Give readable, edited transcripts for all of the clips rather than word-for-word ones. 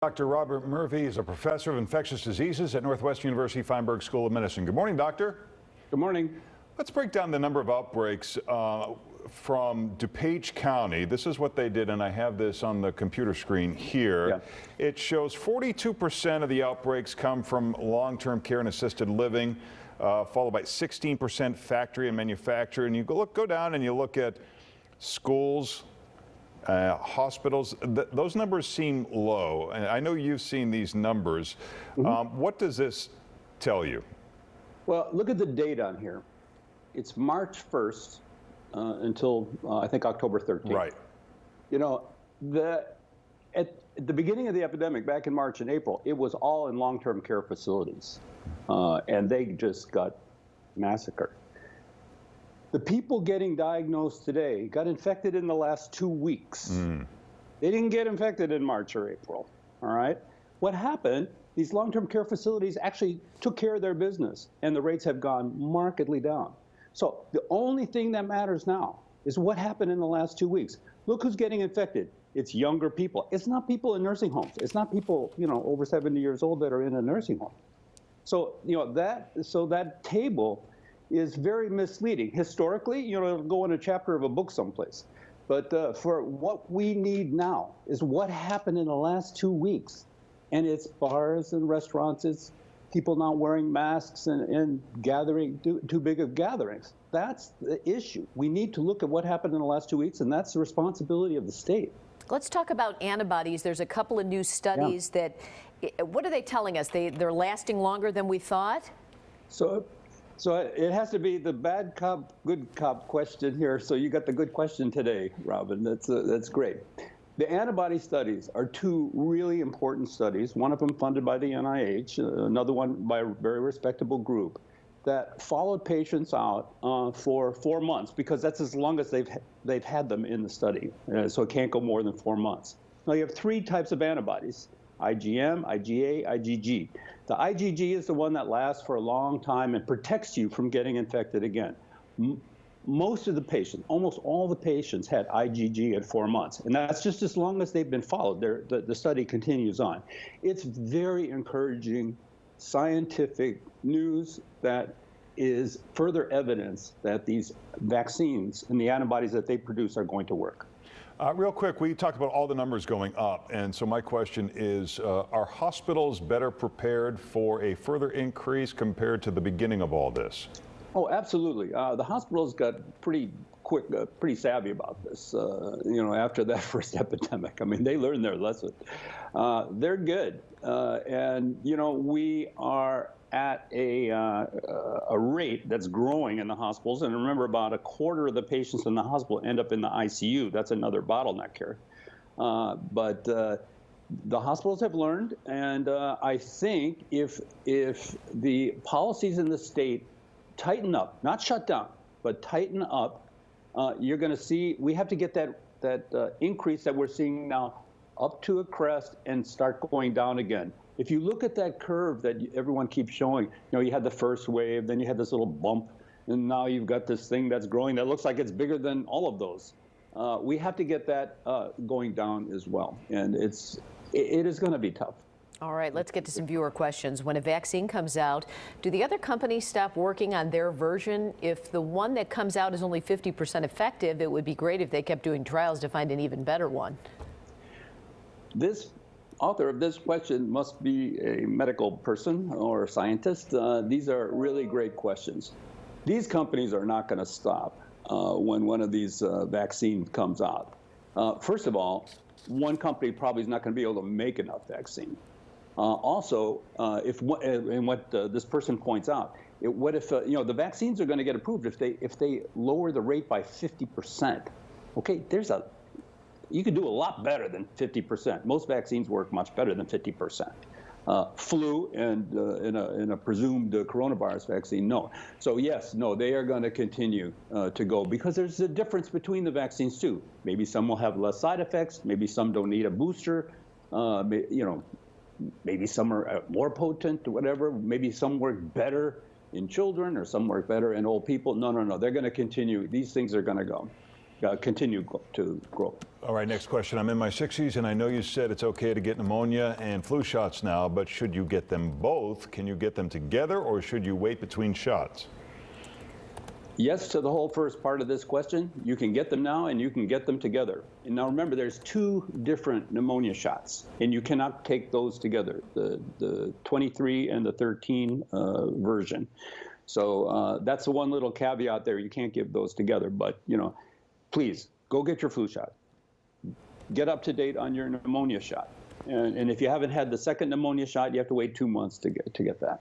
Dr. Robert Murphy is a professor of infectious diseases at Northwestern University Feinberg School of Medicine. Good morning, doctor. Good morning. Let's break down the number of outbreaks from DuPage County. This is what they did, and I have this on the computer screen here. Yeah. It shows 42% of the outbreaks come from long-term care and assisted living, followed by 16% factory and manufacturing. And you go down and you look at schools, hospitals. Those numbers seem low. And I know you've seen these numbers. What does this tell you? Well, look at the date on here. It's March 1st until I think October 13th. Right. You know, at the beginning of the epidemic, back in March and April, it was all in long-term care facilities, and they just got massacred. The people getting diagnosed today got infected in the last 2 weeks. They didn't get infected in March or April, all right? What happened, these long-term care facilities actually took care of their business, and the rates have gone markedly down. So the only thing that matters now is what happened in the last 2 weeks. Look who's getting infected. It's younger people. It's not people in nursing homes. It's not people, over 70 years old that are in a nursing home. So, that table is very misleading. Historically, it'll go in a chapter of a book someplace. But for what we need now is what happened in the last 2 weeks. And it's bars and restaurants, it's people not wearing masks and gathering, too big of gatherings. That's the issue. We need to look at what happened in the last 2 weeks, and that's the responsibility of the state. Let's talk about antibodies. There's a couple of new studies that, what are they telling us? They're lasting longer than we thought? So it has to be the bad cop, good cop question here. So you got the good question today, Robin. That's great. The antibody studies are two really important studies, one of them funded by the NIH, another one by a very respectable group, that followed patients out for 4 months, because that's as long as they've had them in the study. So it can't go more than 4 months. Now you have three types of antibodies: IgM, IgA, IgG. The IgG is the one that lasts for a long time and protects you from getting infected again. Most of the patients, almost all the patients, had IgG at 4 months, and that's just as long as they've been followed. The study continues on. It's very encouraging scientific news that is further evidence that these vaccines and the antibodies that they produce are going to work. Real quick, we talked about all the numbers going up, and so my question is, are hospitals better prepared for a further increase compared to the beginning of all this? Oh, absolutely. The hospitals got pretty quick, pretty savvy about this, after that first epidemic. I mean, they learned their lesson. They're good. And, we are at a rate that's growing in the hospitals. And remember, about a quarter of the patients in the hospital end up in the ICU. That's another bottleneck here. But the hospitals have learned. And I think if the policies in the state tighten up, not shut down, but tighten up, you're going to see, we have to get that increase that we're seeing now up to a crest and start going down again. If you look at that curve that everyone keeps showing, you had the first wave, then you had this little bump, and now you've got this thing that's growing that looks like it's bigger than all of those. We have to get that going down as well, and it is going to be tough. All right, let's get to some viewer questions. When a vaccine comes out, do the other companies stop working on their version? If the one that comes out is only 50% effective, it would be great if they kept doing trials to find an even better one. This author of this question must be a medical person or a scientist. These are really great questions. These companies are not going to stop when one of these vaccines comes out. First of all, one company probably is not going to be able to make enough vaccine. Also, what this person points out, what if the vaccines are going to get approved if they lower the rate by 50%? Okay, you can do a lot better than 50%. Most vaccines work much better than 50%. Flu and in a presumed coronavirus vaccine, no. So yes, no, they are going to continue to go, because there's a difference between the vaccines too. Maybe some will have less side effects. Maybe some don't need a booster. Maybe some are more potent or whatever. Maybe some work better in children or some work better in old people. No. They're going to continue. These things are going to go. continue to grow. All right, next question. I'm in my 60s, and I know you said it's okay to get pneumonia and flu shots now, but should you get them both? Can you get them together, or should you wait between shots? Yes to the whole first part of this question. You can get them now and you can get them together. And now remember, there's 2 different pneumonia shots, and you cannot take those together, the 23 and the 13 version. So that's the one little caveat there. You can't give those together, but please go get your flu shot. Get up to date on your pneumonia shot. And if you haven't had the second pneumonia shot, you have to wait 2 months to get that.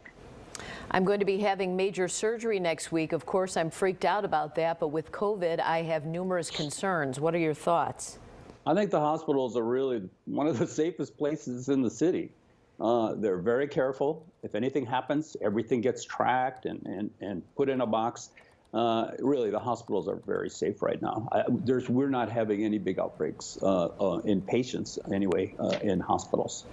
I'm going to be having major surgery next week. Of course, I'm freaked out about that, but with COVID, I have numerous concerns. What are your thoughts? I think the hospitals are really one of the safest places in the city. They're very careful. If anything happens, everything gets tracked and put in a box. Really, the hospitals are very safe right now. We're not having any big outbreaks in patients, anyway, in hospitals.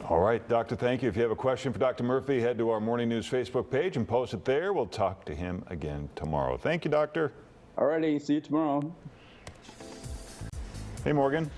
All right, Doctor, thank you. If you have a question for Dr. Murphy, head to our Morning News Facebook page and post it there. We'll talk to him again tomorrow. Thank you, Doctor. All righty, see you tomorrow. Hey, Morgan.